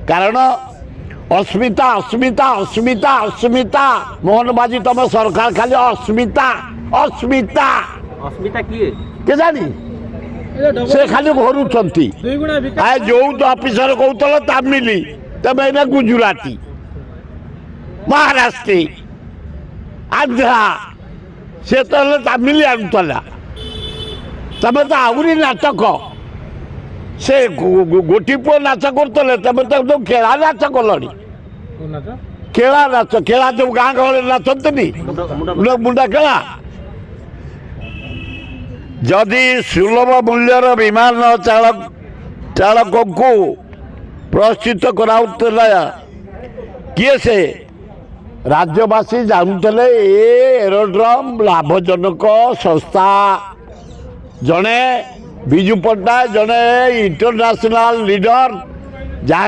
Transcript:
कारण अस्मिता अस्मिता अस्मिता अस्मिता मोहन बाजी तुम सरकार खाली अस्मिता अस्मिता अस्मिता किए के जानी से खाली घोरुंट जो तो ऑफिसर कहूल तामिली तमें एना गुजराती महाराष्ट्र आंध्रा से तो तामिली आणुला तमें तो आहरी नाटक से गोटी पुओ नाच करते तमें तो खेला नाच कल खेला नाच खेला जो गाँ गहल नाचती मुंडा खेला जदि सुलभ मूल्यर विमान चालक को प्रस्तुत कराउला किए से राज्यवासी जानते एरोड्रम लाभजनक संस्था जड़े विजु पट्टनायक जड़े इंटरनेशनल लीडर जहाँ